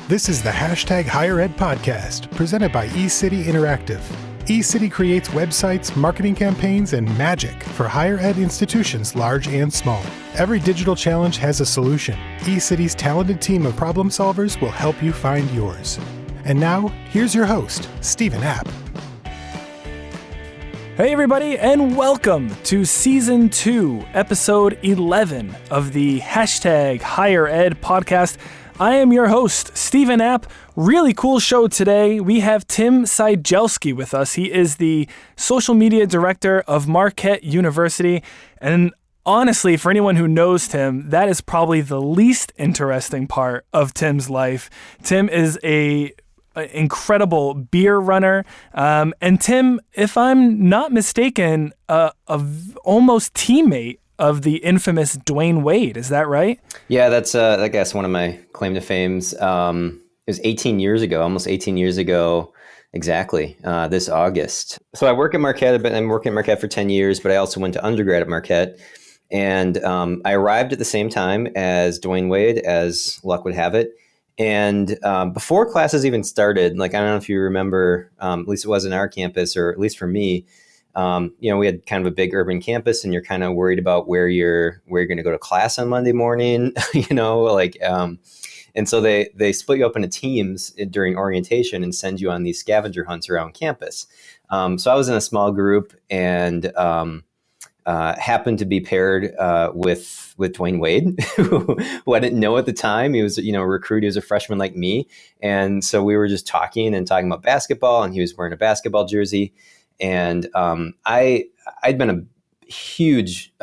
This is the Higher Ed podcast, presented by eCity Interactive. eCity creates websites, marketing campaigns, and magic for higher ed institutions large and small. Every digital challenge has a solution. eCity's talented team of problem solvers will help you find yours. And now, here's your host, Stephen App. Hey everybody, and welcome to Season 2, Episode 11 of the Higher Ed podcast. I am your host, Stephen App. Really cool show today. We have Tim Cigelske with us. He is the social media director of Marquette University. And honestly, for anyone who knows Tim, that is probably the least interesting part of Tim's life. Tim is an incredible beer runner. And Tim, if I'm not mistaken, almost teammate of the infamous Dwayne Wade. Is that right? Yeah, that's I guess one of my claim to fames. It was 18 years ago, almost 18 years ago, exactly, this August. So I work at Marquette. I've been working at Marquette for 10 years, but I also went to undergrad at Marquette. And I arrived at the same time as Dwayne Wade, as luck would have it. And before classes even started, like, I don't know if you remember, at least it was in our campus, or at least for me, we had kind of a big urban campus, and you're kind of worried about where you're going to go to class on Monday morning, and so they split you up into teams during orientation and send you on these scavenger hunts around campus. So I was in a small group and happened to be paired with Dwayne Wade, who I didn't know at the time. He was, a recruit. He was a freshman like me, and so we were just talking about basketball, and he was wearing a basketball jersey. And I'd been a huge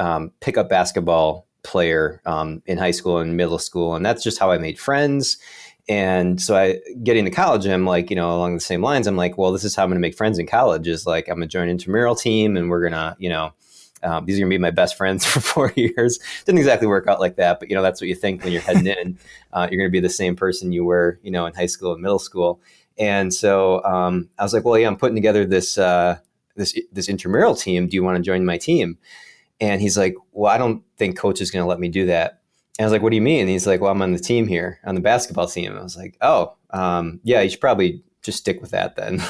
pickup basketball player in high school and middle school, and that's just how I made friends. And so getting to college, I'm like, along the same lines, I'm like, well, this is how I'm going to make friends in college, is like, I'm going to join an intramural team, and we're going to, these are going to be my best friends for 4 years. Didn't exactly work out like that, but, that's what you think when you're heading in. You're going to be the same person you were, in high school and middle school. And so I was like, well, yeah, I'm putting together this intramural team. Do you want to join my team? And he's like, well, I don't think coach is going to let me do that. And I was like, what do you mean? And he's like, well, I'm on the team here, on the basketball team. And I was like, oh, yeah, you should probably just stick with that then.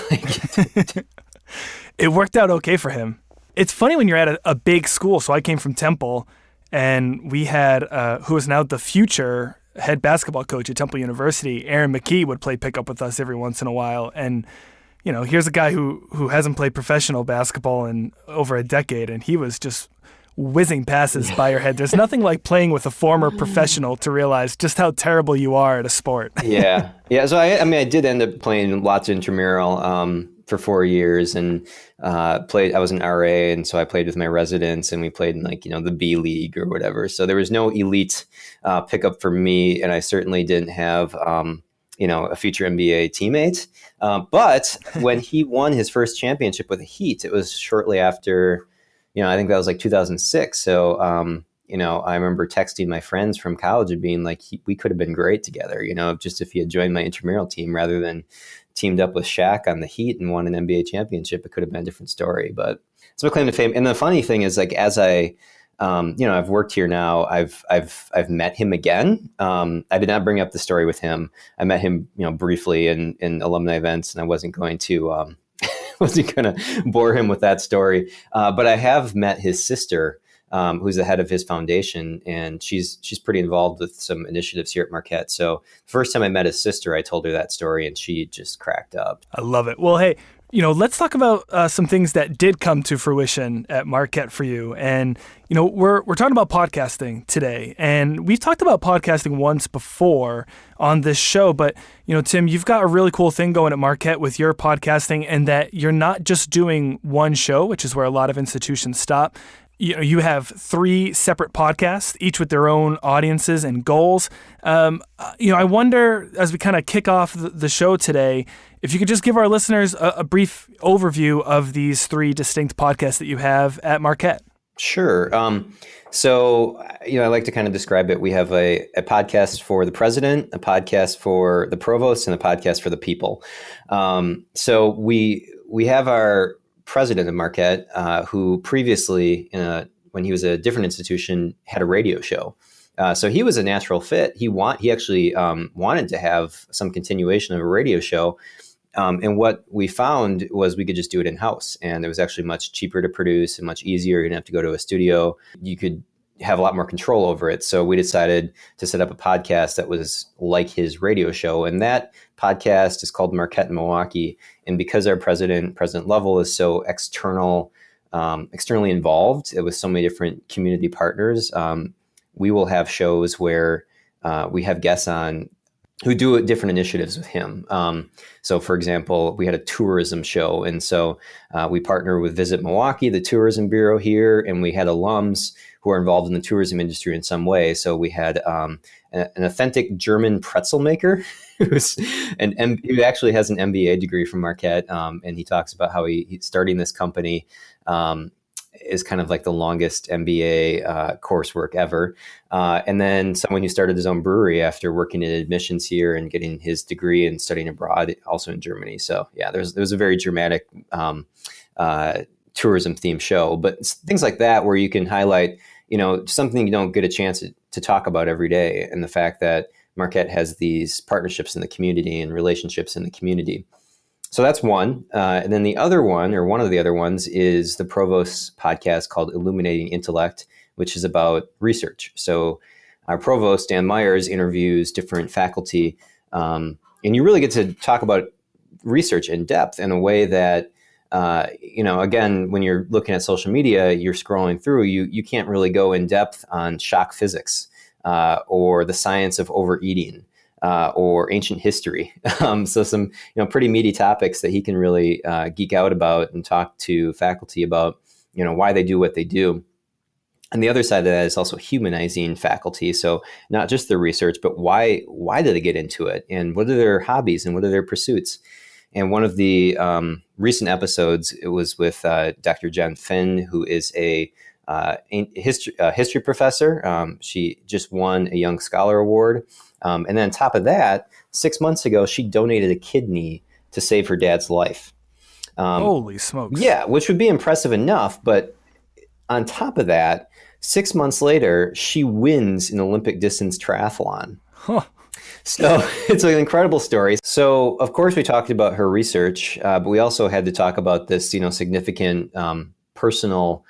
It worked out okay for him. It's funny when you're at a big school. So I came from Temple, and we had, who is now the future head basketball coach at Temple University, Aaron McKee, would play pickup with us every once in a while. And, here's a guy who hasn't played professional basketball in over a decade, and he was just whizzing passes by your head. There's nothing like playing with a former professional to realize just how terrible you are at a sport. Yeah. So I did end up playing lots of intramural for 4 years, and I was an RA, and so I played with my residents, and we played in the B League or whatever. So there was no elite pickup for me, and I certainly didn't have a future NBA teammate. But when he won his first championship with the Heat, it was shortly after, I think that was like 2006. So, I remember texting my friends from college and being like, we could have been great together, just if he had joined my intramural team rather than teamed up with Shaq on the Heat and won an NBA championship. It could have been a different story, but it's my claim to fame. And the funny thing is, like, as I've worked here now, I've met him again. I did not bring up the story with him. I met him, briefly in alumni events, and I wasn't going to bore him with that story. But I have met his sister, who's the head of his foundation, and she's pretty involved with some initiatives here at Marquette. So the first time I met his sister, I told her that story, and she just cracked up. I love it. Well, hey, let's talk about some things that did come to fruition at Marquette for you. And, we're talking about podcasting today. And we've talked about podcasting once before on this show. But, Tim, you've got a really cool thing going at Marquette with your podcasting, and that you're not just doing one show, which is where a lot of institutions stop. You have 3 separate podcasts, each with their own audiences and goals. I wonder, as we kind of kick off the show today, if you could just give our listeners a brief overview of these 3 distinct podcasts that you have at Marquette. Sure. So, I like to kind of describe it. We have a podcast for the president, a podcast for the provost, and a podcast for the people. So we have our president of Marquette, who previously, when he was a different institution, had a radio show. So he was a natural fit. He actually wanted to have some continuation of a radio show. And what we found was we could just do it in-house. And it was actually much cheaper to produce and much easier. You didn't have to go to a studio. You could have a lot more control over it. So we decided to set up a podcast that was like his radio show. And that podcast is called Marquette in Milwaukee. And because our President Lovell is so externally involved with so many different community partners, we will have shows where we have guests on who do different initiatives with him. So, for example, we had a tourism show. And so we partner with Visit Milwaukee, the tourism bureau here, and we had alums who are involved in the tourism industry in some way. So we had an authentic German pretzel maker who actually has an MBA degree from Marquette. And he talks about how he's starting this company is kind of like the longest MBA coursework ever. And then someone who started his own brewery after working in admissions here and getting his degree and studying abroad, also in Germany. So yeah, there was a very dramatic tourism themed show, but things like that where you can highlight, something you don't get a chance to talk about every day. And the fact that Marquette has these partnerships in the community and relationships in the community. So that's one. And then the other one, or one of the other ones, is the Provost podcast called Illuminating Intellect, which is about research. So our Provost, Dan Myers, interviews different faculty. And you really get to talk about research in depth in a way that, again, when you're looking at social media, you're scrolling through, you can't really go in depth on shock physics or the science of overeating. Or ancient history. So some, pretty meaty topics that he can really geek out about and talk to faculty about, why they do what they do. And the other side of that is also humanizing faculty. So not just their research, but why do they get into it? And what are their hobbies and what are their pursuits? And one of the recent episodes, it was with Dr. Jen Finn, who is a history professor. She just won a Young Scholar Award. And then on top of that, 6 months ago, she donated a kidney to save her dad's life. Holy smokes. Yeah, which would be impressive enough. But on top of that, 6 months later, she wins an Olympic distance triathlon. Huh. So it's an incredible story. So, of course, we talked about her research, but we also had to talk about this, significant personal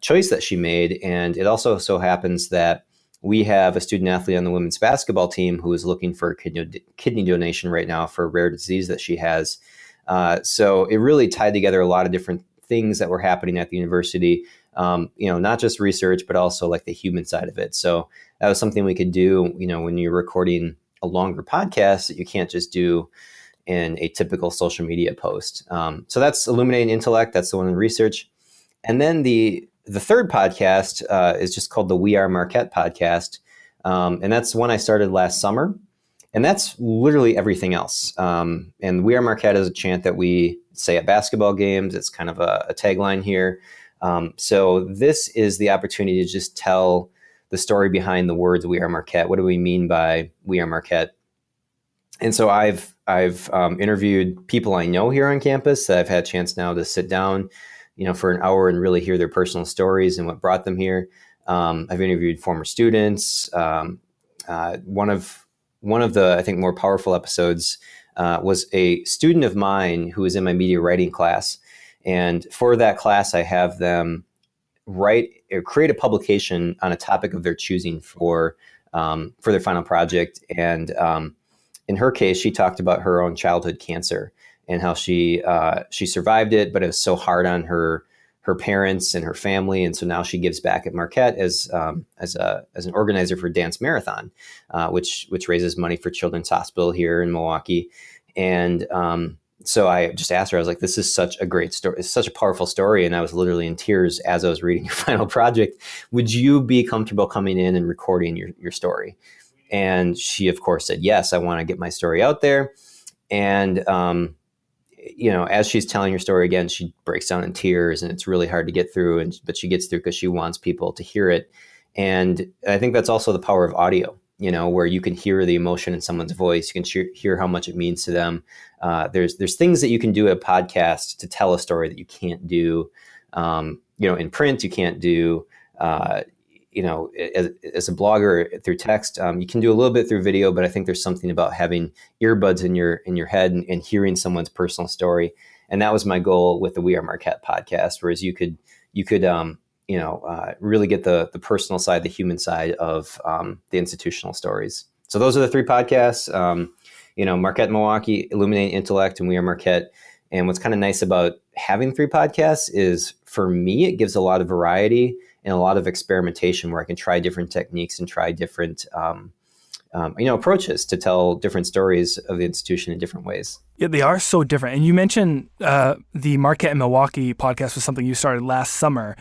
choice that she made. And it also so happens that we have a student athlete on the women's basketball team who is looking for a kidney donation right now for a rare disease that she has. So it really tied together a lot of different things that were happening at the university, not just research, but also like the human side of it. So that was something we could do, when you're recording a longer podcast that you can't just do in a typical social media post. So that's Illuminating Intellect. That's the one in research. And then the third podcast is just called the We Are Marquette podcast. And that's one I started last summer. And that's literally everything else. And We Are Marquette is a chant that we say at basketball games. It's kind of a tagline here. So this is the opportunity to just tell the story behind the words We Are Marquette. What do we mean by We Are Marquette? And so I've interviewed people I know here on campus that I've had a chance now to sit down for an hour and really hear their personal stories and what brought them here. I've interviewed former students. One of the, I think, more powerful episodes was a student of mine who was in my media writing class. And for that class, I have them write or create a publication on a topic of their choosing for their final project. And in her case, she talked about her own childhood cancer and how she survived it, but it was so hard on her parents and her family, and so now she gives back at Marquette as an organizer for Dance Marathon, which raises money for Children's Hospital here in Milwaukee. And so I just asked her, I was like, "This is such a great story. It's such a powerful story," and I was literally in tears as I was reading your final project. Would you be comfortable coming in and recording your story? And she, of course, said, "Yes, I want to get my story out there." And as she's telling her story again, she breaks down in tears, and it's really hard to get through. But she gets through because she wants people to hear it. And I think that's also the power of audio, where you can hear the emotion in someone's voice. You can hear how much it means to them. There's things that you can do at a podcast to tell a story that you can't do, in print. You can't do, as a blogger through text, you can do a little bit through video, but I think there's something about having earbuds in your head and hearing someone's personal story. And that was my goal with the We Are Marquette podcast, whereas you could really get the personal side, the human side of the institutional stories. So those are the three podcasts, Marquette Milwaukee, Illuminating Intellect, and We Are Marquette. And what's kind of nice about having three podcasts is, for me, it gives a lot of variety and a lot of experimentation where I can try different techniques and try different approaches to tell different stories of the institution in different ways. Yeah, they are so different. And you mentioned the Marquette and Milwaukee podcast was something you started last summer.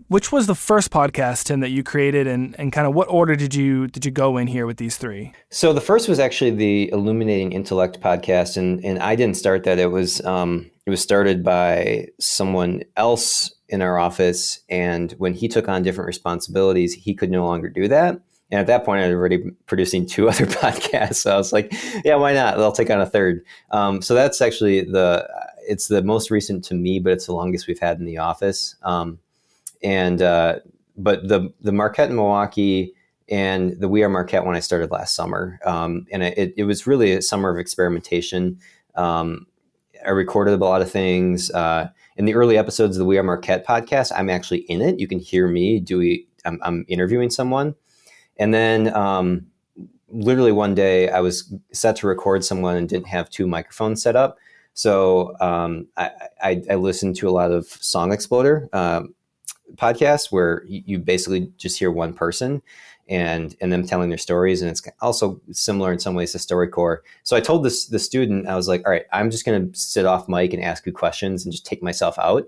Which was the first podcast, Tim, that you created, and kind of what order did you go in here with these three? So the first was actually the Illuminating Intellect podcast, and I didn't start that. It was started by someone else in our office, and when he took on different responsibilities, he could no longer do that. And at that point, I was already producing two other podcasts. So I was like, yeah, why not? I'll take on a third. So that's actually it's the most recent to me, but it's the longest we've had in the office. But the Marquette and Milwaukee and the We Are Marquette one I started last summer. And it was really a summer of experimentation. I recorded a lot of things. In the early episodes of the We Are Marquette podcast, I'm actually in it. You can hear me I'm interviewing someone. And then literally one day I was set to record someone and didn't have two microphones set up. So I listened to a lot of Song Exploder podcasts where you basically just hear one person and them telling their stories. And it's also similar in some ways to StoryCorps. So I told the student, I was like, all right, I'm just going to sit off mic and ask you questions and just take myself out.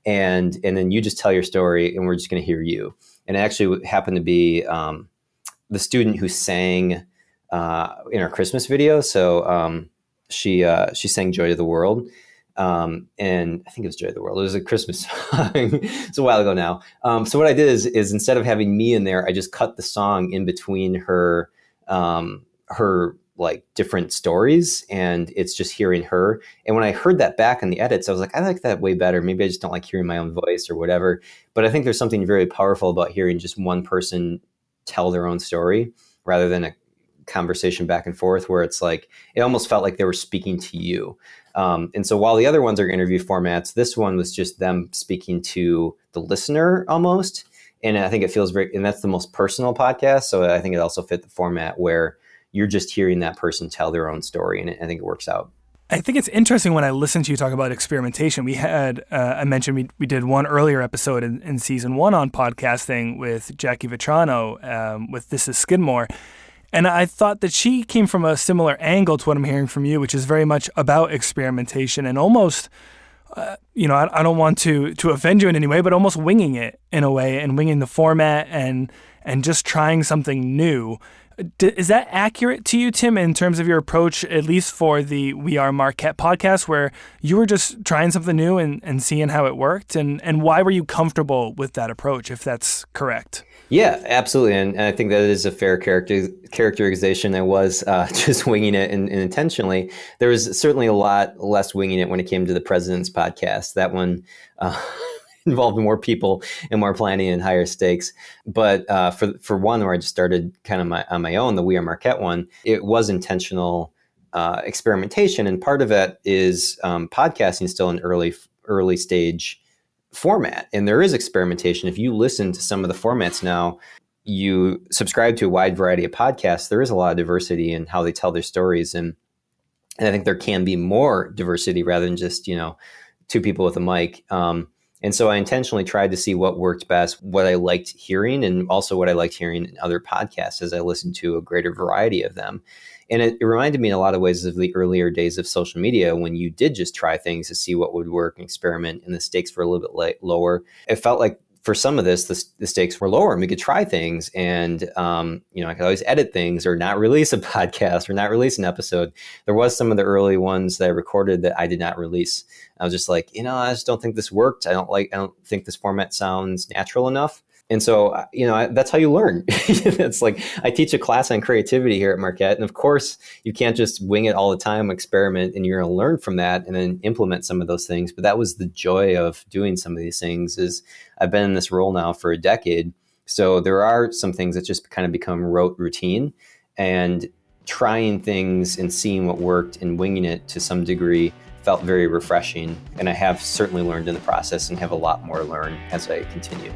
And then you just tell your story and we're just going to hear you. And it actually happened to be the student who sang in our Christmas video. So she sang Joy to the World. And I think it was Joy to the World. It was a Christmas song. It's a while ago now. So what I did is instead of having me in there, I just cut the song in between her like different stories, and it's just hearing her. And when I heard that back in the edits, I was like, I like that way better. Maybe I just don't like hearing my own voice or whatever. But I think there's something very powerful about hearing just one person tell their own story rather than a conversation back and forth where it's like, it almost felt like they were speaking to you. And so while the other ones are interview formats, this one was just them speaking to the listener almost. And I think it feels and that's the most personal podcast. So I think it also fit the format where you're just hearing that person tell their own story. And I think it works out. I think it's interesting when I listen to you talk about experimentation. We had, I mentioned we did one earlier episode in season 1 on podcasting with Jackie Vitrano with This Is Skidmore. And I thought that she came from a similar angle to what I'm hearing from you, which is very much about experimentation and almost, I don't want to offend you in any way, but almost winging it in a way and winging the format and just trying something new. Is that accurate to you, Tim, in terms of your approach, at least for the We Are Marquette podcast, where you were just trying something new and seeing how it worked? And why were you comfortable with that approach, if that's correct? Yeah, absolutely. And I think that is a fair characterization. I was just winging it and intentionally. There was certainly a lot less winging it when it came to the President's podcast. That one involved more people and more planning and higher stakes. But for one where I just started kind of on my own, the We Are Marquette one, it was intentional experimentation. And part of it is podcasting still an early stage format. And there is experimentation. If you listen to some of the formats now, you subscribe to a wide variety of podcasts, there is a lot of diversity in how they tell their stories. And I think there can be more diversity rather than just, two people with a mic. And so I intentionally tried to see what worked best, what I liked hearing, and also what I liked hearing in other podcasts as I listened to a greater variety of them. And it reminded me in a lot of ways of the earlier days of social media when you did just try things to see what would work and experiment, and the stakes were a little bit lower. It felt like for some of this, the stakes were lower and we could try things. And, I could always edit things or not release a podcast or not release an episode. There was some of the early ones that I recorded that I did not release. I was just like, I just don't think this worked. I don't think this format sounds natural enough. And so, that's how you learn. It's like I teach a class on creativity here at Marquette. And of course, you can't just wing it all the time, experiment, and you're going to learn from that and then implement some of those things. But that was the joy of doing some of these things is I've been in this role now for a decade. So there are some things that just kind of become rote routine, and trying things and seeing what worked and winging it to some degree felt very refreshing. And I have certainly learned in the process and have a lot more to learn as I continue.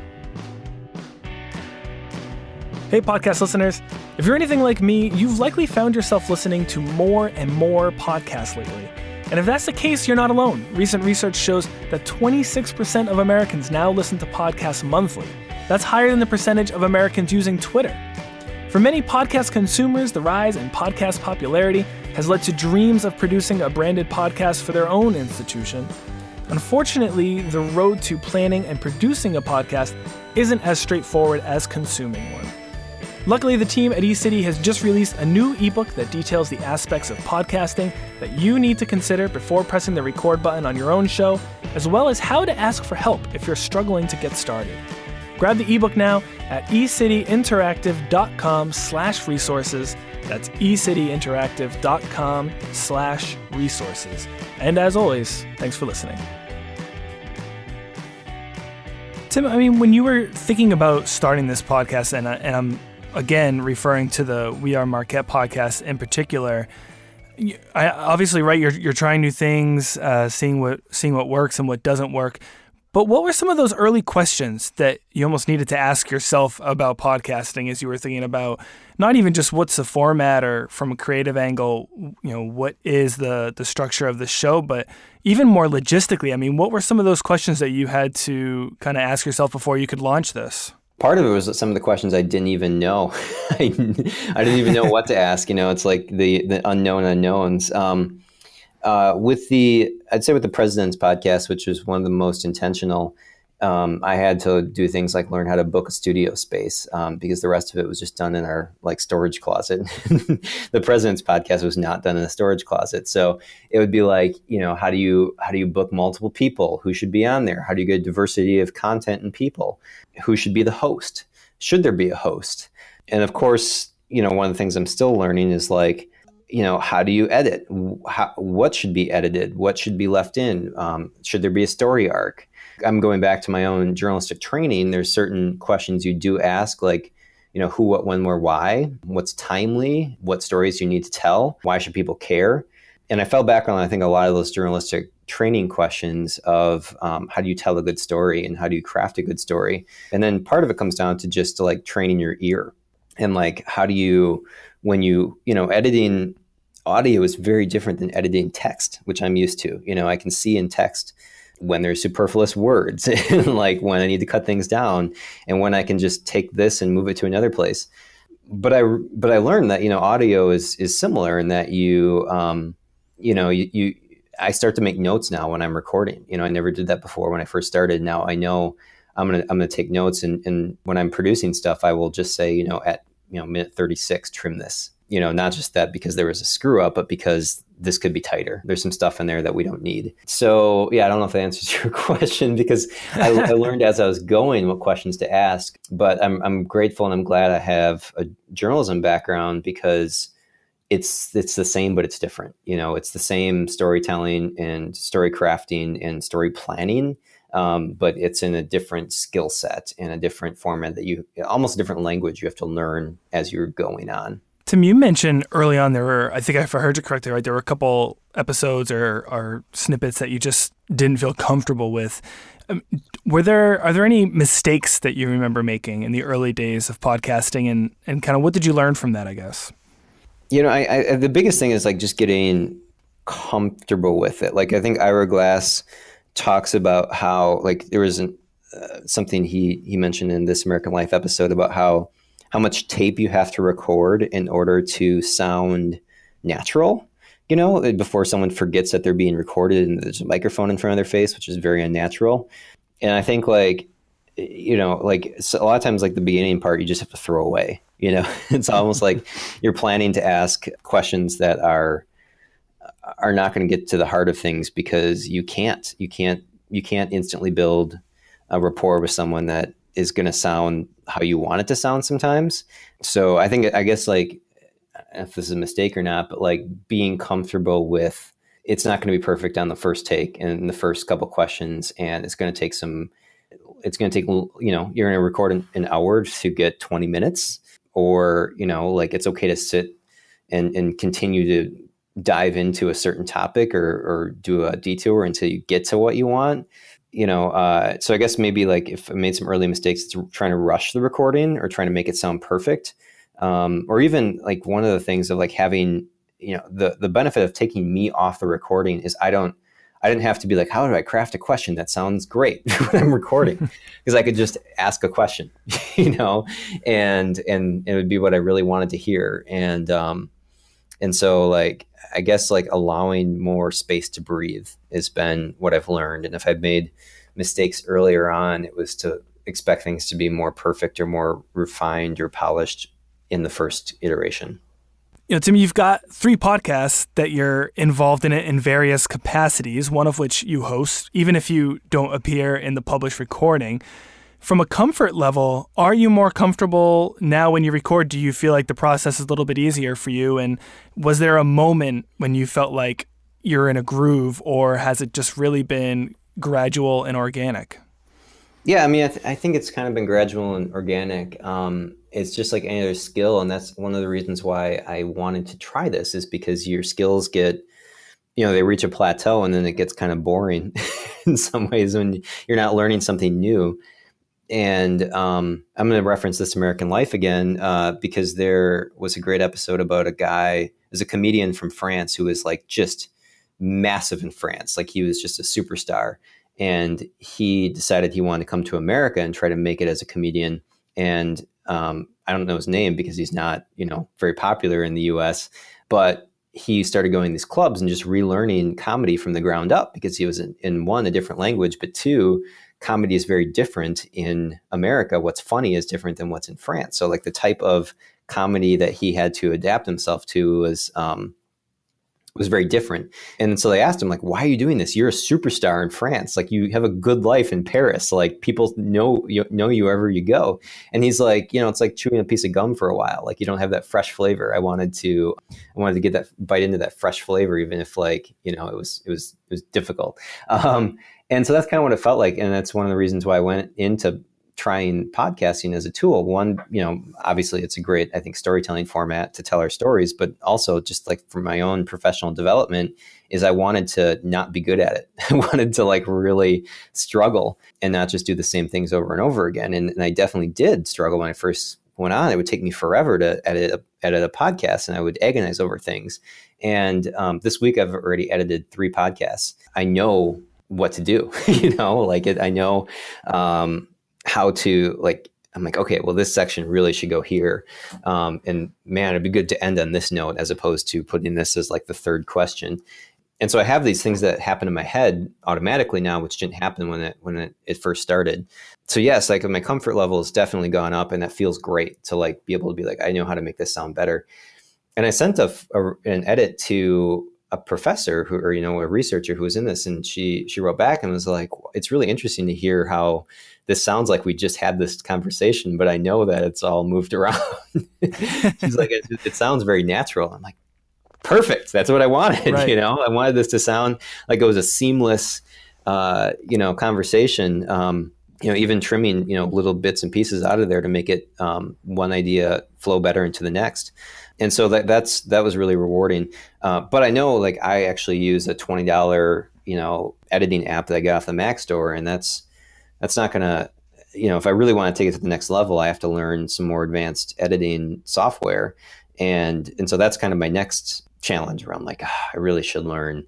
Hey, podcast listeners. If you're anything like me, you've likely found yourself listening to more and more podcasts lately. And if that's the case, you're not alone. Recent research shows that 26% of Americans now listen to podcasts monthly. That's higher than the percentage of Americans using Twitter. For many podcast consumers, the rise in podcast popularity has led to dreams of producing a branded podcast for their own institution. Unfortunately, the road to planning and producing a podcast isn't as straightforward as consuming one. Luckily, the team at eCity has just released a new ebook that details the aspects of podcasting that you need to consider before pressing the record button on your own show, as well as how to ask for help if you're struggling to get started. Grab the ebook now at ecityinteractive.com/resources. That's ecityinteractive.com/resources. And as always, thanks for listening. Tim, I mean, when you were thinking about starting this podcast, and I'm again referring to the We Are Marquette podcast in particular, obviously, right? You're trying new things, seeing what works and what doesn't work. But what were some of those early questions that you almost needed to ask yourself about podcasting as you were thinking about not even just what's the format or from a creative angle, what is the structure of the show, but even more logistically, I mean, what were some of those questions that you had to kind of ask yourself before you could launch this? Part of it was some of the questions I didn't even know. I didn't even know what to ask. It's like the unknown unknowns. I'd say with the President's podcast, which was one of the most intentional, I had to do things like learn how to book a studio space because the rest of it was just done in our storage closet. The President's podcast was not done in a storage closet. So it would be like, how do you book multiple people? Who should be on there? How do you get diversity of content and people? Who should be the host? Should there be a host? And of course, one of the things I'm still learning is how do you edit? What should be edited? What should be left in? Should there be a story arc? I'm going back to my own journalistic training. There's certain questions you do ask, who, what, when, where, why? What's timely? What stories do you need to tell? Why should people care? And I fell back on, I think, a lot of those journalistic training questions of how do you tell a good story and how do you craft a good story? And then part of it comes down to just training your ear. And how do you, when editing audio is very different than editing text, which I'm used to. I can see in text when there's superfluous words, when I need to cut things down, and when I can just take this and move it to another place. But I learned that audio is similar in that I start to make notes now when I'm recording. I never did that before when I first started. Now I know I'm gonna take notes, and when I'm producing stuff, I will just say at minute 36, trim this. Not just that because there was a screw up, but because this could be tighter. There's some stuff in there that we don't need. So yeah, I don't know if that answers your question because I learned as I was going what questions to ask. But I'm grateful and I'm glad I have a journalism background because it's the same, but it's different. It's the same storytelling and story crafting and story planning. But it's in a different skill set and a different format that almost a different language you have to learn as you're going on. Tim, you mentioned early on I think if I heard you correctly, right, there were a couple episodes or snippets that you just didn't feel comfortable with. Are there any mistakes that you remember making in the early days of podcasting and kind of what did you learn from that, I guess? The biggest thing is just getting comfortable with it. I think Ira Glass talks about how there was something he mentioned in This American Life episode about how much tape you have to record in order to sound natural, before someone forgets that they're being recorded and there's a microphone in front of their face, which is very unnatural. And I think so a lot of times the beginning part you just have to throw away. It's almost like you're planning to ask questions that are not going to get to the heart of things because you can't instantly build a rapport with someone that is going to sound how you want it to sound sometimes. So I guess if this is a mistake or not, but being comfortable with it's not going to be perfect on the first take and the first couple questions, and it's going to take it's going to take, you're going to record an hour to get 20 minutes, or, like it's okay to sit and continue to dive into a certain topic or do a detour until you get to what you want. So I guess maybe like if I made some early mistakes, it's trying to rush the recording or trying to make it sound perfect. Or even like one of the things of like having, the benefit of taking me off the recording is I didn't have to be like, how do I craft a question that sounds great when I'm recording? Because I could just ask a question, and it would be what I really wanted to hear. And so like, I guess like allowing more space to breathe has been what I've learned. And if I've made mistakes earlier on, it was to expect things to be more perfect or more refined or polished in the first iteration. Tim, you've got 3 podcasts that you're involved in it in various capacities, one of which you host, even if you don't appear in the published recording. From a comfort level, are you more comfortable now when you record? Do you feel like the process is a little bit easier for you? And was there a moment when you felt like you're in a groove, or has it just really been gradual and organic? Yeah, I mean, I think it's kind of been gradual and organic. It's just like any other skill. And that's one of the reasons why I wanted to try this, is because your skills get, they reach a plateau and then it gets kind of boring in some ways when you're not learning something new. And I'm going to reference This American Life again, because there was a great episode about a guy, as a comedian from France, who was like just massive in France. Like he was just a superstar. And he decided he wanted to come to America and try to make it as a comedian. And I don't know his name because he's not, very popular in the US, but he started going to these clubs and just relearning comedy from the ground up, because he was in one, a different language, but 2, comedy is very different in America. What's funny is different than what's in France. So like the type of comedy that he had to adapt himself to was very different. And so they asked him, like, why are you doing this? You're a superstar in France. Like, you have a good life in Paris. Like, people know you wherever you go. And he's like, it's like chewing a piece of gum for a while. Like, you don't have that fresh flavor. I wanted to get that bite into that fresh flavor, even if like, it was difficult. And so that's kind of what it felt like. And that's one of the reasons why I went into trying podcasting as a tool. One, obviously it's a great, I think, storytelling format to tell our stories, but also just like for my own professional development is I wanted to not be good at it. I wanted to like really struggle and not just do the same things over and over again. And I definitely did struggle when I first went on. It would take me forever to edit a podcast, and I would agonize over things. And this week I've already edited 3 podcasts. I know what to do, I know how to like, I'm like, okay, well, this section really should go here. And man, it'd be good to end on this note as opposed to putting this as like the 3rd question. And so I have these things that happen in my head automatically now, which didn't happen when it first started. So yes, like my comfort level has definitely gone up, and that feels great to like be able to be like, I know how to make this sound better. And I sent an edit to a professor a researcher who was in this, and she wrote back and was like, it's really interesting to hear how this sounds like we just had this conversation, but I know that it's all moved around. She's like, it sounds very natural. I'm like, perfect. That's what I wanted. Right. I wanted this to sound like it was a seamless, conversation. Even trimming, little bits and pieces out of there to make it one idea flow better into the next. And so that was really rewarding. But I know like I actually use a $20, editing app that I got off the Mac store. And that's not going to, if I really want to take it to the next level, I have to learn some more advanced editing software. And so that's kind of my next challenge where I'm like, I really should learn,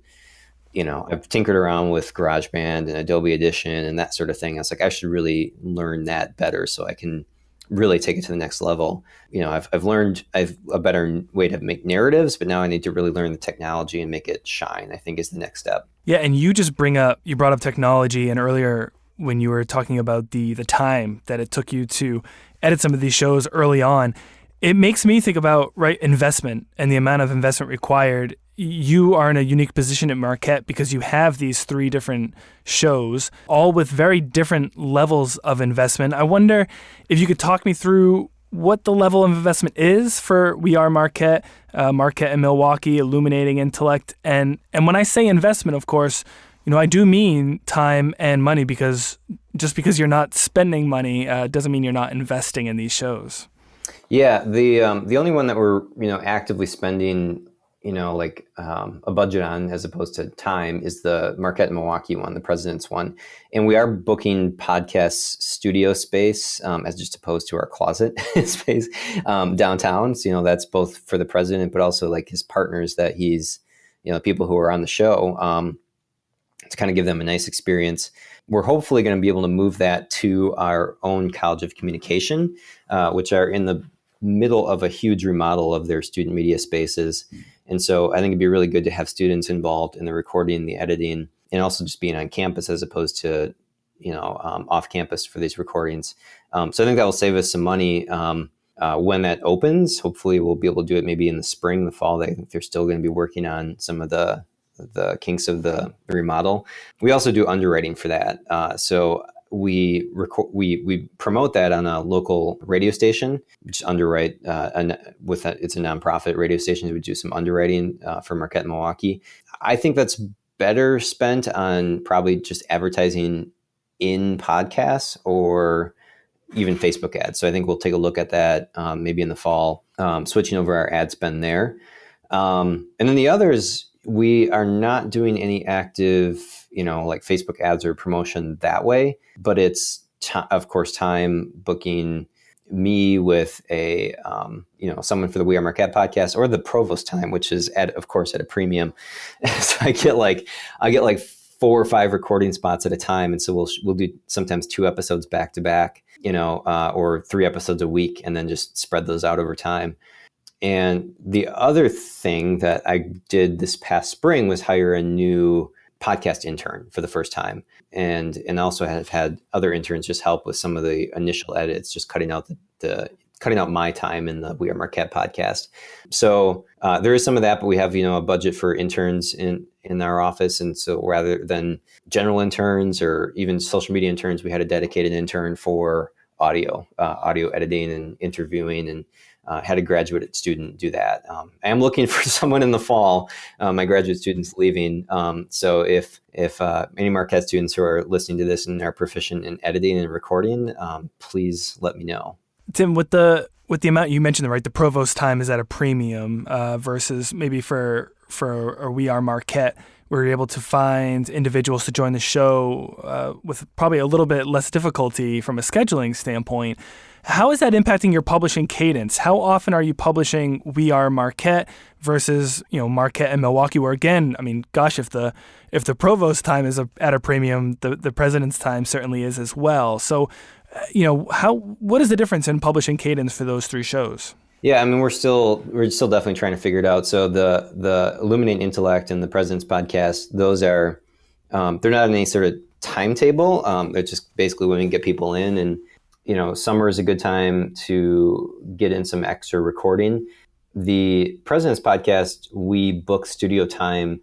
I've tinkered around with GarageBand and Adobe Audition and that sort of thing. I was like, I should really learn that better so I can really take it to the next level. I've learned a better way to make narratives, but now I need to really learn the technology and make it shine, I think is the next step. Yeah. And you brought up technology, and earlier when you were talking about the time that it took you to edit some of these shows early on, it makes me think about, investment and the amount of investment required. You are in a unique position at Marquette because you have these 3 different shows, all with very different levels of investment. I wonder if you could talk me through what the level of investment is for We Are Marquette, Marquette and Milwaukee, Illuminating Intellect. And when I say investment, of course, I do mean time and money, because just because you're not spending money doesn't mean you're not investing in these shows. Yeah, the only one that we're actively spending a budget on as opposed to time is the Marquette and Milwaukee one, the President's one, and we are booking podcast studio space as just opposed to our closet space downtown. So that's both for the president, but also like his partners that he's people who are on the show to kind of give them a nice experience. We're hopefully going to be able to move that to our own College of Communication, which are in the middle of a huge remodel of their student media spaces. And so I think it'd be really good to have students involved in the recording, the editing, and also just being on campus as opposed to, off campus for these recordings. So I think that will save us some money when that opens. Hopefully we'll be able to do it maybe in the spring, the fall. I think they're still going to be working on some of the kinks of the remodel. We also do underwriting for that. So we promote that on a local radio station, which underwrite it's a nonprofit radio station. We do some underwriting for Marquette and Milwaukee. I think that's better spent on probably just advertising in podcasts or even Facebook ads. So I think we'll take a look at that maybe in the fall, switching over our ad spend there. And then the others, we are not doing any active, like Facebook ads or promotion that way, but it's, of course, time booking me with a, someone for the We Are Marquette podcast or the Provost time, which is of course at a premium. So I get like 4 or 5 recording spots at a time. And so we'll do sometimes 2 episodes back to back, or 3 episodes a week, and then just spread those out over time. And the other thing that I did this past spring was hire a new podcast intern for the first time. And also have had other interns just help with some of the initial edits, just cutting out cutting out my time in the We Are Marquette podcast. So there is some of that, but we have, a budget for interns in our office. And so rather than general interns or even social media interns, we had a dedicated intern for audio editing and interviewing, and had a graduate student do that. I am looking for someone in the fall. My graduate student's leaving. So if any Marquette students who are listening to this and are proficient in editing and recording, please let me know. Tim, with the amount you mentioned, right, the Provost time is at a premium versus maybe for We Are Marquette, we're able to find individuals to join the show with probably a little bit less difficulty from a scheduling standpoint. How is that impacting your publishing cadence? How often are you publishing We Are Marquette versus, Marquette and Milwaukee, where again, I mean, gosh, if the Provost time is at a premium, the President's time certainly is as well. So, what is the difference in publishing cadence for those 3 shows? Yeah, I mean, we're still definitely trying to figure it out. So the Illuminate Intellect and the President's podcast, those are, they're not in any sort of timetable. They're just basically when we get people in, and summer is a good time to get in some extra recording. The President's podcast, we book studio time.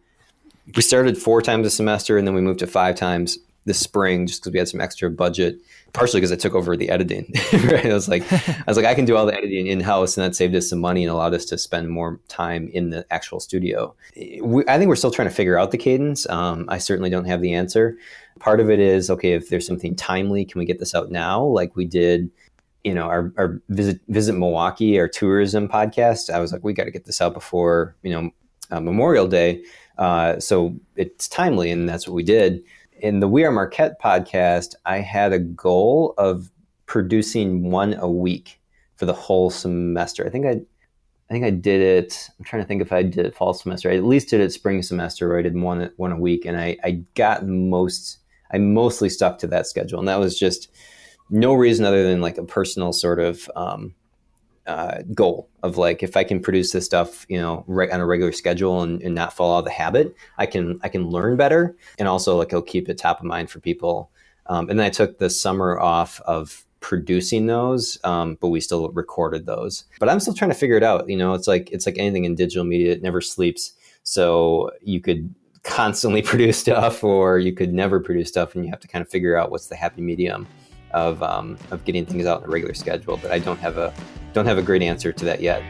We started 4 times a semester, and then we moved to 5 times this spring just because we had some extra budget, partially because I took over the editing. Right? I was like, I can do all the editing in-house, and that saved us some money and allowed us to spend more time in the actual studio. I think we're still trying to figure out the cadence. I certainly don't have the answer. Part of it is, okay, if there's something timely, can we get this out now? Like we did, our Visit Milwaukee, our tourism podcast. I was like, we got to get this out before, Memorial Day. So it's timely, and that's what we did. In the We Are Marquette podcast, I had a goal of producing 1 a week for the whole semester. I think I did it. I'm trying to think if I did it fall semester. I at least did it spring semester where I did one a week, and I mostly stuck to that schedule. And that was just no reason other than like a personal sort of goal of like, if I can produce this stuff, right on a regular schedule and not fall out of the habit, I can learn better. And also like, it'll keep it top of mind for people. And then I took the summer off of producing those, but we still recorded those. But I'm still trying to figure it out. It's like anything in digital media, it never sleeps. So you could constantly produce stuff, or you could never produce stuff, and you have to kind of figure out what's the happy medium of getting things out on a regular schedule. But I don't have a great answer to that yet.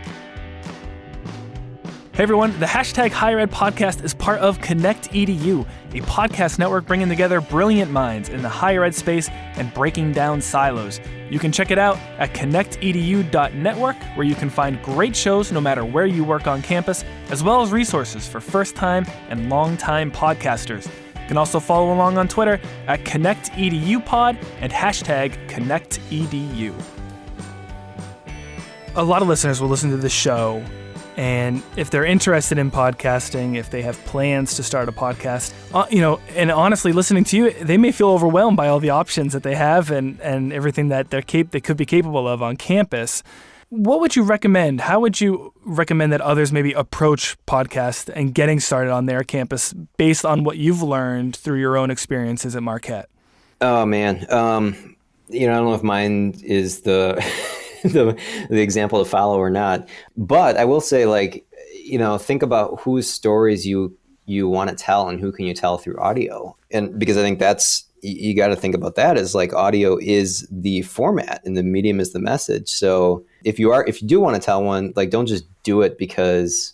Hey everyone, the Hashtag Higher Ed podcast is part of Connect EDU, a podcast network bringing together brilliant minds in the higher ed space and breaking down silos. You can check it out at connectedu.network, where you can find great shows no matter where you work on campus, as well as resources for first-time and long-time podcasters. You can also follow along on Twitter at ConnectEDUPod and hashtag ConnectEDU. A lot of listeners will listen to this show, and if they're interested in podcasting, if they have plans to start a podcast, and honestly, listening to you, they may feel overwhelmed by all the options that they have and everything that they could be capable of on campus. What would you recommend? How would you recommend that others maybe approach podcasts and getting started on their campus based on what you've learned through your own experiences at Marquette? Oh, man. I don't know if mine is the the example to follow or not. But I will say, think about whose stories you want to tell and who can you tell through audio. And because I think you got to think about that as audio is the format and the medium is the message. So if you do want to tell one, don't just do it because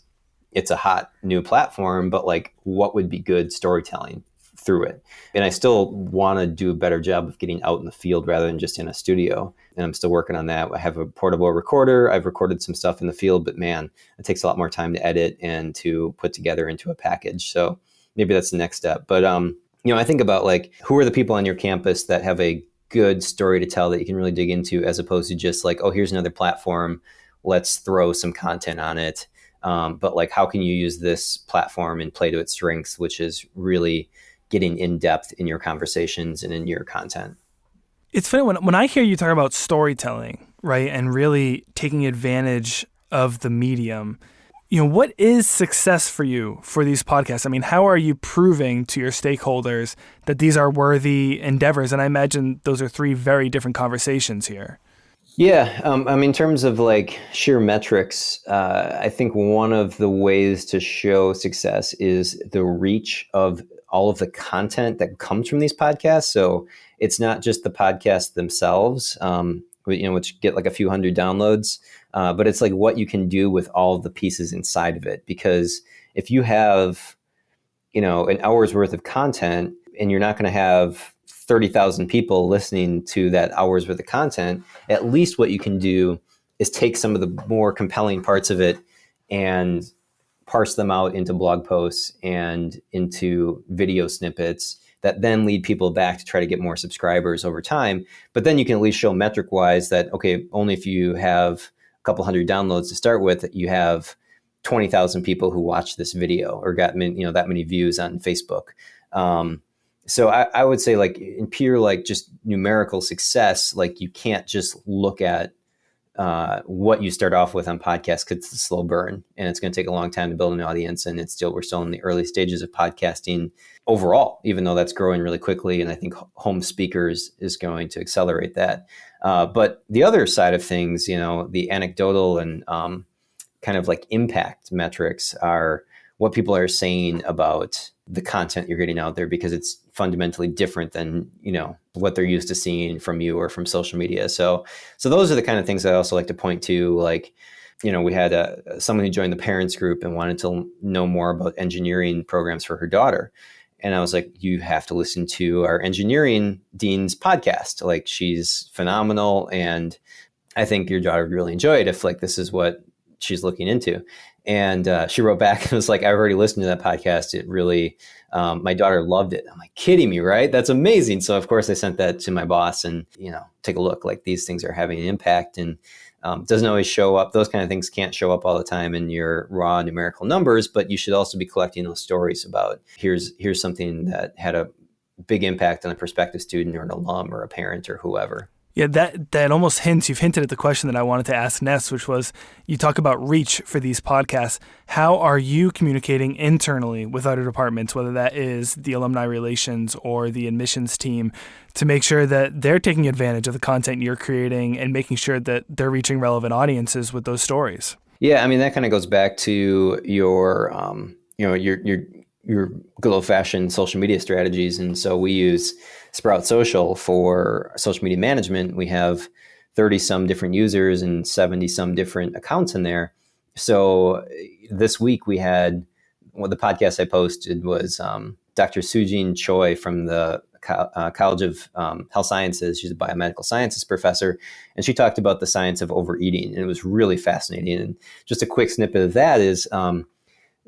it's a hot new platform, but what would be good storytelling through it. And I still want to do a better job of getting out in the field rather than just in a studio. And I'm still working on that. I have a portable recorder. I've recorded some stuff in the field, but man, it takes a lot more time to edit and to put together into a package. So maybe that's the next step. But, I think about who are the people on your campus that have a good story to tell that you can really dig into, as opposed to just here's another platform. Let's throw some content on it. But how can you use this platform and play to its strengths, which is really getting in depth in your conversations and in your content. It's funny when I hear you talk about storytelling, right, and really taking advantage of the medium. What is success for you for these podcasts? I mean, how are you proving to your stakeholders that these are worthy endeavors? And I imagine those are three very different conversations here. Yeah, in terms of sheer metrics, I think one of the ways to show success is the reach of all of the content that comes from these podcasts. So it's not just the podcasts themselves, which get a few hundred downloads, but it's what you can do with all of the pieces inside of it. Because if you have, an hour's worth of content and you're not going to have 30,000 people listening to that hour's worth of content, at least what you can do is take some of the more compelling parts of it and parse them out into blog posts and into video snippets that then lead people back to try to get more subscribers over time. But then you can at least show metric wise that, okay, only if you have a couple hundred downloads to start with, you have 20,000 people who watched this video or got that many views on Facebook. So I would say in pure just numerical success, you can't just look at what you start off with on podcasts, because it's a slow burn and it's going to take a long time to build an audience. And we're still in the early stages of podcasting overall, even though that's growing really quickly. And I think home speakers is going to accelerate that. But the other side of things, the anecdotal and kind of impact metrics are what people are saying about the content you're getting out there, because it's fundamentally different than, what they're used to seeing from you or from social media. So those are the kind of things I also like to point to. We had someone who joined the parents group and wanted to know more about engineering programs for her daughter. And I was like, you have to listen to our engineering dean's podcast. She's phenomenal. And I think your daughter would really enjoy it if this is what she's looking into. And she wrote back and was like, I've already listened to that podcast. It really, my daughter loved it. I'm like, kidding me, right? That's amazing. So of course I sent that to my boss and, take a look, these things are having an impact, and doesn't always show up. Those kind of things can't show up all the time in your raw numerical numbers, but you should also be collecting those stories about here's something that had a big impact on a prospective student or an alum or a parent or whoever. Yeah, that almost you've hinted at the question that I wanted to ask next, which was, you talk about reach for these podcasts. How are you communicating internally with other departments, whether that is the alumni relations or the admissions team, to make sure that they're taking advantage of the content you're creating and making sure that they're reaching relevant audiences with those stories? Yeah, that kind of goes back to your good old-fashioned social media strategies. And so we use Sprout Social for social media management. We have 30 some different users and 70 some different accounts in there. So, this week we had, the podcast I posted was Dr. Sujin Choi from the College of Health Sciences. She's a biomedical sciences professor, and she talked about the science of overeating, and it was really fascinating. And just a quick snippet of that is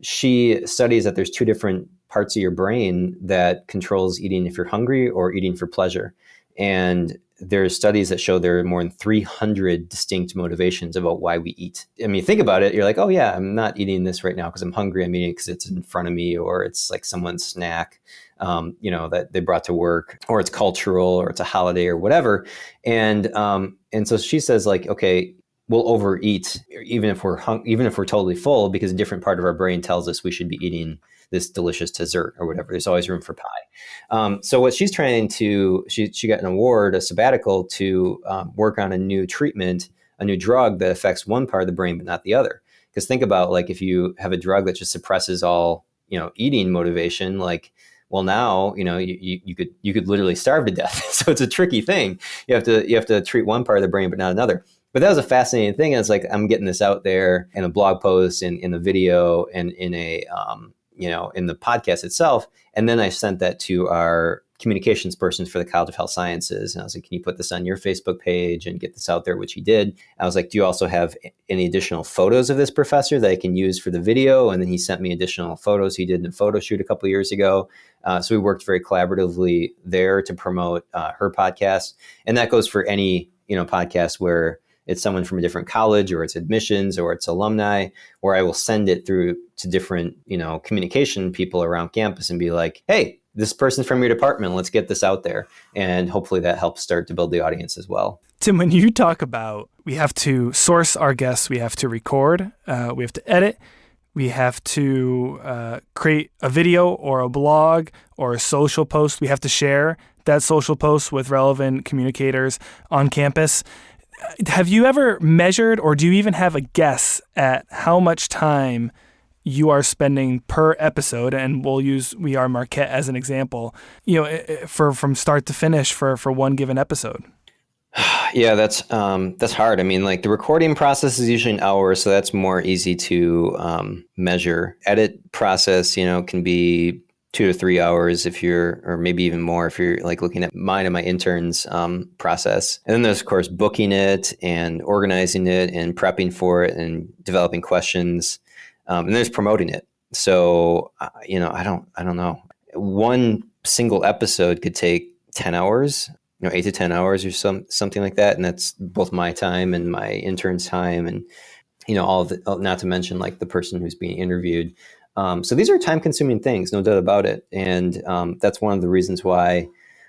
she studies that there's two different parts of your brain that controls eating if you're hungry or eating for pleasure. And there's studies that show there are more than 300 distinct motivations about why we eat. I mean, think about it. You're like, oh yeah, I'm not eating this right now because I'm hungry. I'm eating it because it's in front of me, or it's like someone's snack, that they brought to work, or it's cultural, or it's a holiday, or whatever. And so she says, like, okay, we'll overeat even if we're totally full, because a different part of our brain tells us we should be eating this delicious dessert or whatever. There's always room for pie. So what she's trying to, she got an award, a sabbatical, to work on a new treatment, a new drug that affects one part of the brain but not the other. Because think about, like, if you have a drug that just suppresses all, eating motivation, like, well, now, you could literally starve to death. So it's a tricky thing. You have to treat one part of the brain but not another. But that was a fascinating thing. And it's like, I'm getting this out there in a blog post, in a video, and in a in the podcast itself. And then I sent that to our communications person for the College of Health Sciences. And I was like, can you put this on your Facebook page and get this out there, which he did. I was like, do you also have any additional photos of this professor that I can use for the video? And then he sent me additional photos he did in a photo shoot a couple of years ago. So we worked very collaboratively there to promote her podcast. And that goes for any, podcast where it's someone from a different college, or it's admissions, or it's alumni, where I will send it through to different, communication people around campus and be like, hey, this person's from your department, let's get this out there. And hopefully that helps start to build the audience as well. Tim, when you talk about we have to source our guests, we have to record, we have to edit, we have to create a video or a blog or a social post, we have to share that social post with relevant communicators on campus. Have you ever measured, or do you even have a guess at how much time you are spending per episode? And we'll use We Are Marquette as an example, from start to finish for one given episode. Yeah, that's hard. I mean, like, the recording process is usually an hour, so that's more easy to measure. Edit process, can be 2 to 3 hours or maybe even more if you're like looking at mine and my intern's process. And then there's, of course, booking it and organizing it and prepping for it and developing questions. And there's promoting it. So, I don't know. One single episode could take 10 hours, 8 to 10 hours or something like that. And that's both my time and my intern's time, and, all of the, not to mention like the person who's being interviewed. So these are time-consuming things, no doubt about it. And that's one of the reasons why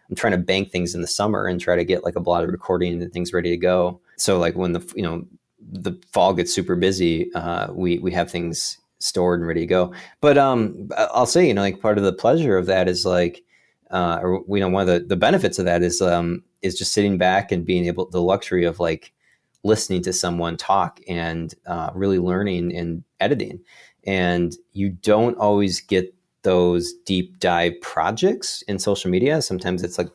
I'm trying to bank things in the summer and try to get like a lot of recording and things ready to go. So like when the fall gets super busy, we have things stored and ready to go. But I'll say, like, part of the pleasure of that is like, one of the benefits of that is just sitting back and being able, the luxury of like listening to someone talk and really learning and editing. And you don't always get those deep dive projects in social media. Sometimes it's like,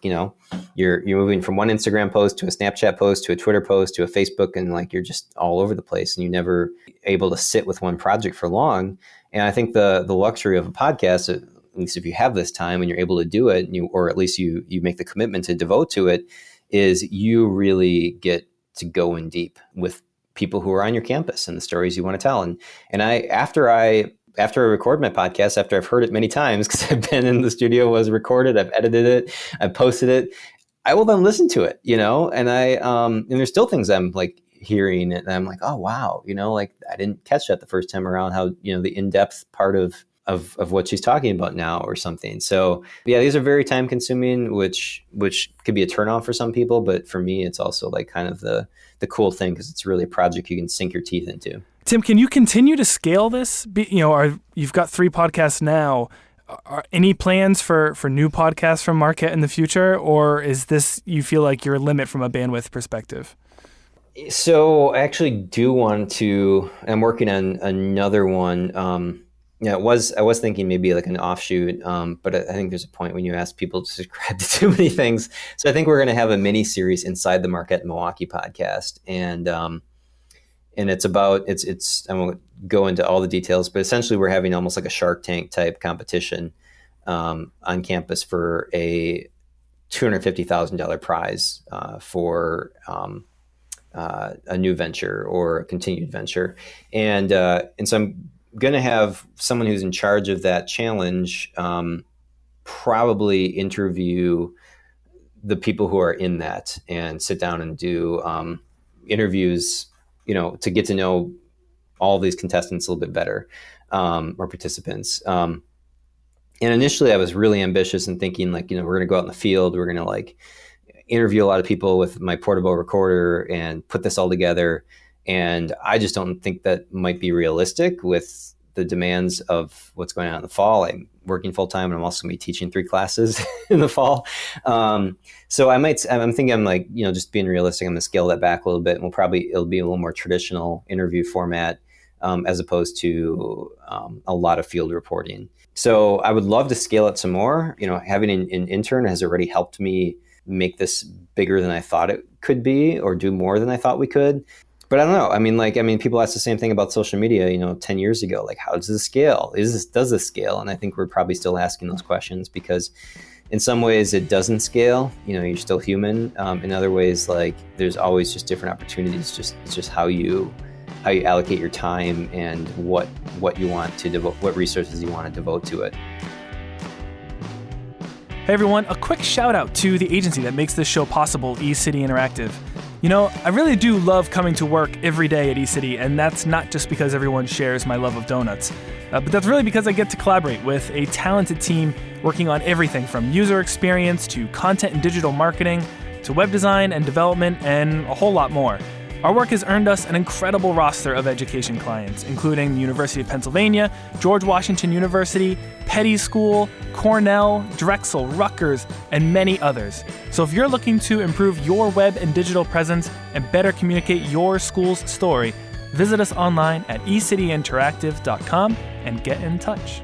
you're moving from one Instagram post to a Snapchat post to a Twitter post to a Facebook, and like you're just all over the place, and you're never able to sit with one project for long. And I think the luxury of a podcast, at least if you have this time and you're able to do it, or at least you make the commitment to devote to it, is you really get to go in deep with people who are on your campus and the stories you want to tell. And after I record my podcast, after I've heard it many times, because I've been in the studio, was recorded, I've edited it, I've posted it, I will then listen to it, and and there's still things I'm like hearing, and I'm like, oh wow, like I didn't catch that the first time around, how, the in-depth part of what she's talking about now or something. So yeah, these are very time consuming, which could be a turn on for some people, but for me, it's also like kind of the cool thing, because it's really a project you can sink your teeth into. Tim, can you continue to scale this? You've got 3 podcasts now. Are any plans for new podcasts from Marquette in the future, or is this, you feel like, your limit from a bandwidth perspective? So I actually do want to. I'm working on another one. I was thinking maybe like an offshoot, but I think there's a point when you ask people to subscribe to too many things. So I think we're going to have a mini series inside the Marquette and Milwaukee podcast, and and it's I won't go into all the details, but essentially we're having almost like a Shark Tank type competition on campus for a $250,000 prize for a new venture or a continued venture, and so I'm going to have someone who's in charge of that challenge probably interview the people who are in that and sit down and do interviews, to get to know all these contestants a little bit better, or participants. And initially I was really ambitious and thinking we're going to go out in the field. We're going to interview a lot of people with my portable recorder and put this all together. And I just don't think that might be realistic with the demands of what's going on in the fall. I'm working full time, and I'm also going to be teaching 3 classes in the fall. So I'm thinking just being realistic. I'm going to scale that back a little bit, and it'll be a little more traditional interview format as opposed to a lot of field reporting. So I would love to scale it some more. Having an intern has already helped me make this bigger than I thought it could be, or do more than I thought we could. But I don't know. People asked the same thing about social media, 10 years ago. How does this scale? Does this scale? And I think we're probably still asking those questions, because in some ways it doesn't scale. You're still human. In other ways, there's always just different opportunities. It's just how you allocate your time and what you want to devote, what resources you want to devote to it. Hey everyone, a quick shout out to the agency that makes this show possible, eCity Interactive. I really do love coming to work every day at eCity, and that's not just because everyone shares my love of donuts, but that's really because I get to collaborate with a talented team working on everything from user experience to content and digital marketing to web design and development and a whole lot more. Our work has earned us an incredible roster of education clients, including the University of Pennsylvania, George Washington University, Petty School, Cornell, Drexel, Rutgers, and many others. So if you're looking to improve your web and digital presence and better communicate your school's story, visit us online at ecityinteractive.com and get in touch.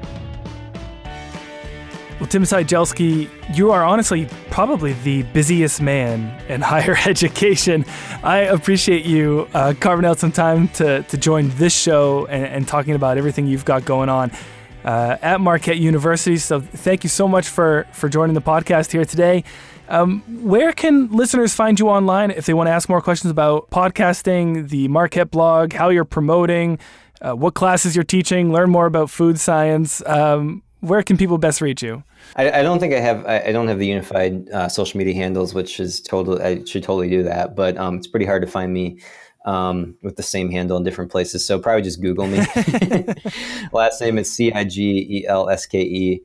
Well, Tim Cigelske, you are honestly probably the busiest man in higher education. I appreciate you carving out some time to join this show and talking about everything you've got going on at Marquette University. So thank you so much for joining the podcast here today. Where can listeners find you online if they want to ask more questions about podcasting, the Marquette blog, how you're promoting, what classes you're teaching, learn more about food science? Where can people best reach you? I don't think I don't have the unified social media handles, which is I should totally do that. But it's pretty hard to find me with the same handle in different places. So probably just Google me. Last name is Cigelske.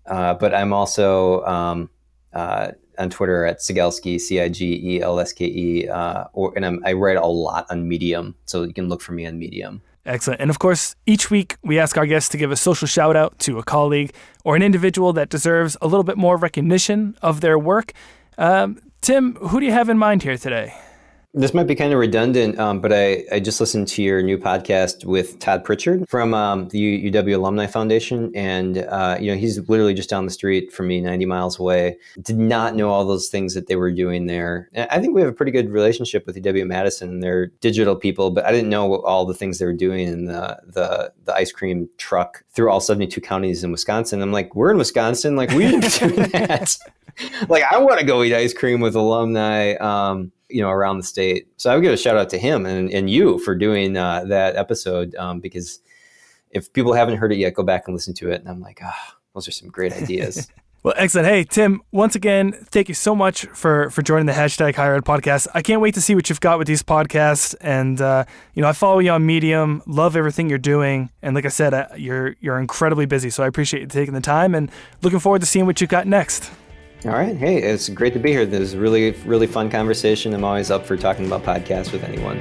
But I'm also on Twitter at Cigelske, Cigelske, I write a lot on Medium, so you can look for me on Medium. Excellent. And of course, each week we ask our guests to give a social shout out to a colleague or an individual that deserves a little bit more recognition of their work. Tim, who do you have in mind here today? This might be kind of redundant, but I just listened to your new podcast with Todd Pritchard from the UW Alumni Foundation. And, he's literally just down the street from me, 90 miles away. Did not know all those things that they were doing there. And I think we have a pretty good relationship with UW-Madison and their digital people, but I didn't know all the things they were doing in the ice cream truck through all 72 counties in Wisconsin. I'm like, we're in Wisconsin. We didn't do that. I want to go eat ice cream with alumni, around the state. So I would give a shout out to him and you for doing that episode, because if people haven't heard it yet, go back and listen to it. And I'm like, those are some great ideas. Well, excellent. Hey, Tim, once again, thank you so much for joining the Higher Ed podcast. I can't wait to see what you've got with these podcasts. And, I follow you on Medium, love everything you're doing. And like I said, you're incredibly busy. So I appreciate you taking the time and looking forward to seeing what you've got next. All right. Hey, it's great to be here. This is a really, really fun conversation. I'm always up for talking about podcasts with anyone.